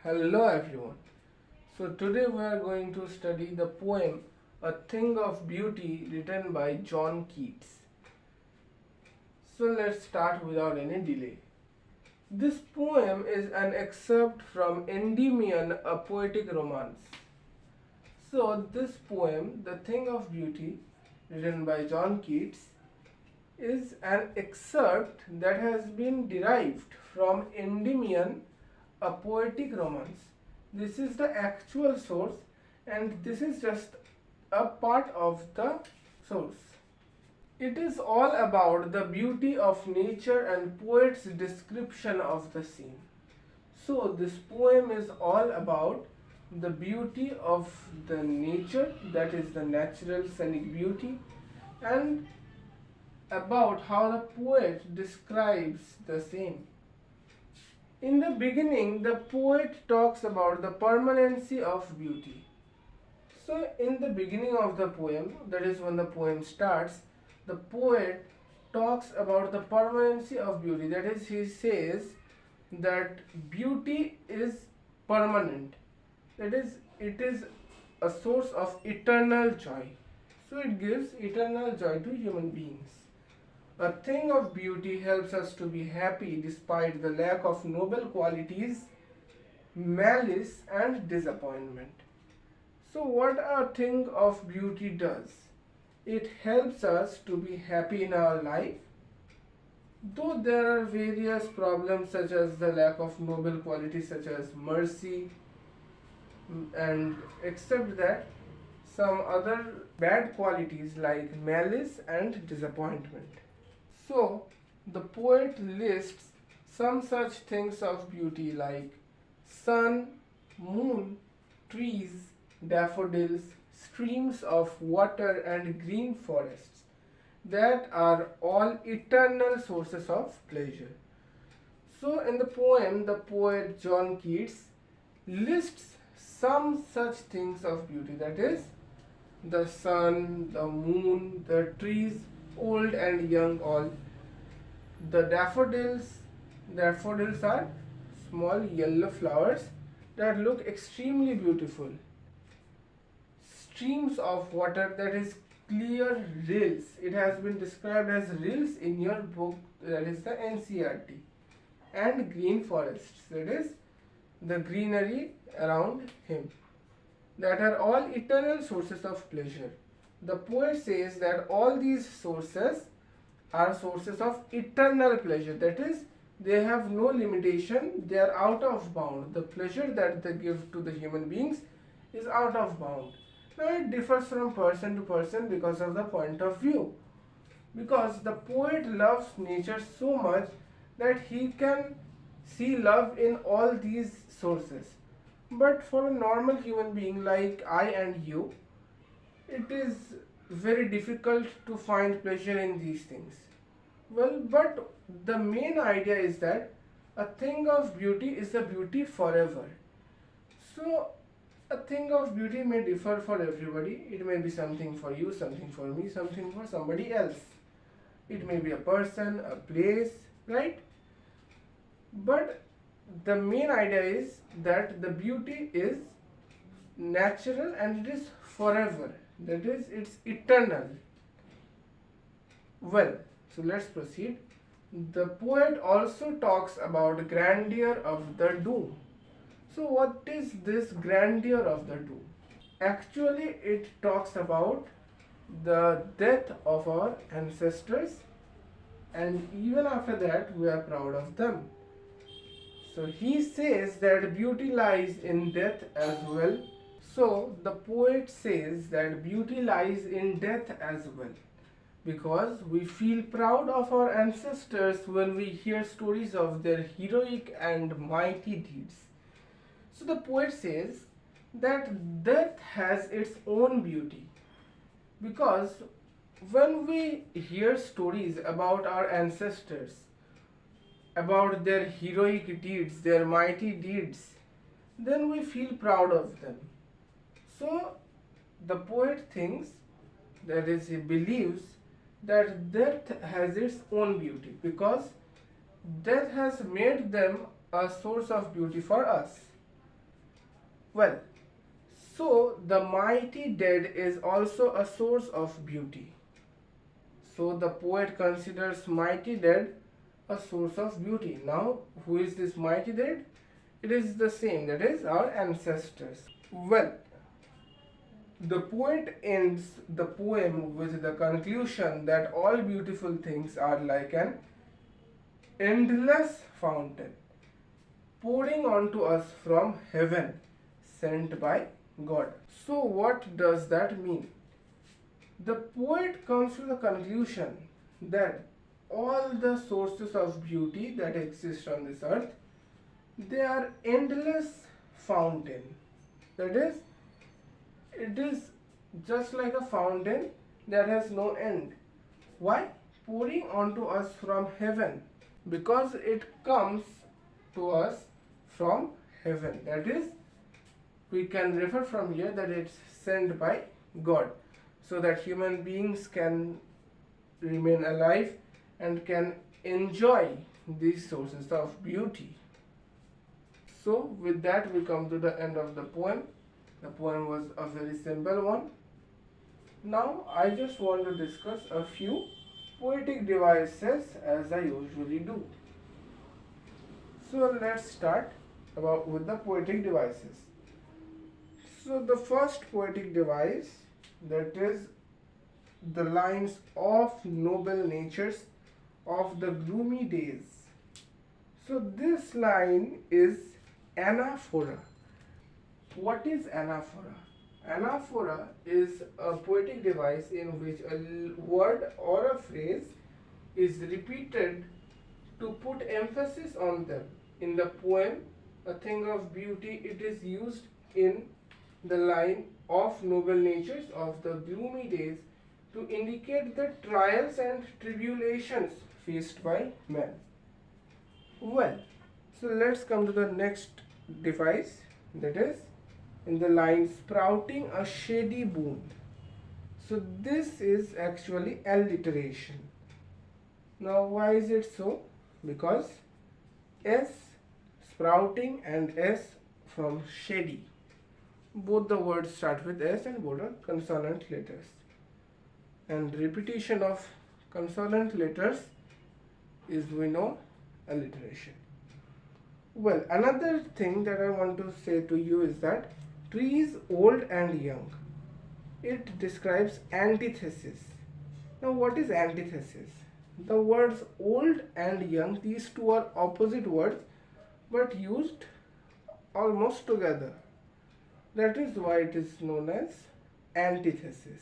Hello everyone. So today we are going to study the poem A Thing of Beauty written by John Keats. So let's start without any delay. This poem is an excerpt from Endymion, a poetic romance. So this poem, The Thing of Beauty, written by John Keats, is an excerpt that has been derived from Endymion, a poetic romance. This is the actual source and this is just a part of the source. It is all about the beauty of nature and poet's description of the scene. So this poem is all about the beauty of the nature, that is the natural scenic beauty, and about how the poet describes the same. In the beginning, the poet talks about the permanency of beauty. So, in the beginning of the poem, that is when the poem starts, the poet talks about the permanency of beauty. That is, he says that beauty is permanent. That is, it is a source of eternal joy. So, it gives eternal joy to human beings. A thing of beauty helps us to be happy despite the lack of noble qualities, malice, and disappointment. So, what a thing of beauty does? It helps us to be happy in our life. Though there are various problems such as the lack of noble qualities such as mercy, and except that some other bad qualities like malice and disappointment. So, the poet lists some such things of beauty like sun, moon, trees, daffodils, streams of water, and green forests that are all eternal sources of pleasure. So, in the poem, the poet John Keats lists some such things of beauty, that is, the sun, the moon, the trees, old and young all. The daffodils are small yellow flowers that look extremely beautiful. Streams of water, that is clear rills. It has been described as rills in your book, that is the NCERT. And green forests, that is the greenery around him. That are all eternal sources of pleasure. The poet says that all these sources are sources of eternal pleasure. That is, they have no limitation, they are out of bound. The pleasure that they give to the human beings is out of bound. Now, it differs from person to person because of the point of view. Because the poet loves nature so much that he can see love in all these sources. But for a normal human being like I and you, it is very difficult to find pleasure in these things. Well, but the main idea is that a thing of beauty is a beauty forever. So, a thing of beauty may differ for everybody. It may be something for you, something for me, something for somebody else. It may be a person, a place, right? But the main idea is that the beauty is natural and it is forever. That is, it's eternal. Well, so let's proceed. The poet also talks about grandeur of the doom. So what is this grandeur of the doom? Actually, it talks about the death of our ancestors, and even after that we are proud of them. So he says that beauty lies in death as well. So the poet says that beauty lies in death as well, because we feel proud of our ancestors when we hear stories of their heroic and mighty deeds. So the poet says that death has its own beauty, because when we hear stories about our ancestors, about their heroic deeds, their mighty deeds, then we feel proud of them. So the poet thinks, that is, he believes that death has its own beauty, because death has made them a source of beauty for us. Well, so the mighty dead is also a source of beauty. So the poet considers mighty dead a source of beauty. Now, who is this mighty dead? It is the same, that is our ancestors. Well, the poet ends the poem with the conclusion that all beautiful things are like an endless fountain pouring onto us from heaven, sent by God. So, what does that mean? The poet comes to the conclusion that all the sources of beauty that exist on this earth, they are endless fountain. That is, it is just like a fountain that has no end. Why? Pouring onto us from heaven, because it comes to us from heaven. That is, we can refer from here that it's sent by God, so that human beings can remain alive and can enjoy these sources of beauty. So with that we come to the end of the poem. The poem was a very simple one. Now I just want to discuss a few poetic devices as I usually do. So let's start with the poetic devices. So the first poetic device, that is the lines of noble natures of the gloomy days. So this line is anaphora. What is anaphora? Anaphora is a poetic device in which a word or a phrase is repeated to put emphasis on them. In the poem, A Thing of Beauty, it is used in the line of noble natures of the gloomy days to indicate the trials and tribulations faced by men. Well, so let's come to the next device, that is in the line sprouting a shady boon. So this is actually alliteration. Now why is it so? Because S sprouting and S from shady, both the words start with S and both are consonant letters, and repetition of consonant letters is, we know, alliteration. Well, another thing that I want to say to you is that trees old and young, it describes antithesis. Now what is antithesis? The words old and young, these two are opposite words but used almost together. That is why it is known as antithesis.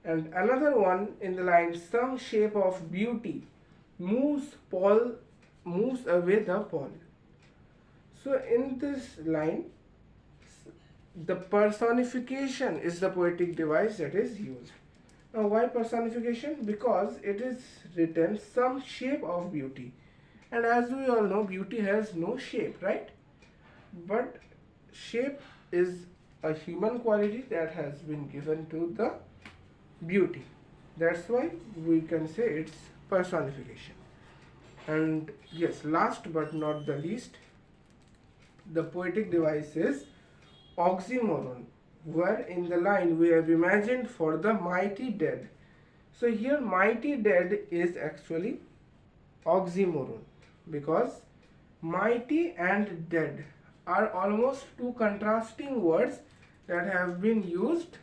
And another one in the line, some shape of beauty moves away the pall. So in this line, the personification is the poetic device that is used. Now why personification? Because it is written some shape of beauty, and as we all know, beauty has no shape, right? But shape is a human quality that has been given to the beauty. That's why we can say it's personification. And yes, last but not the least, the poetic device is oxymoron, where in the line we have imagined for the mighty dead. So here mighty dead is actually oxymoron, because mighty and dead are almost two contrasting words that have been used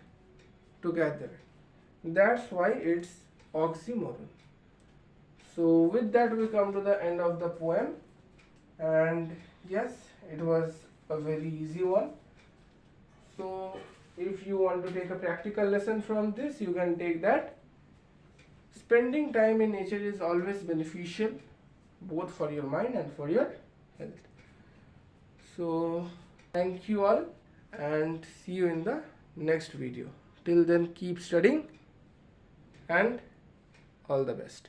together. That's why it's oxymoron. So with that we come to the end of the poem, and yes, it was a very easy one. So if you want to take a practical lesson from this, you can take that spending time in nature is always beneficial, both for your mind and for your health. So thank you all, and see you in the next video. Till then, keep studying and all the best.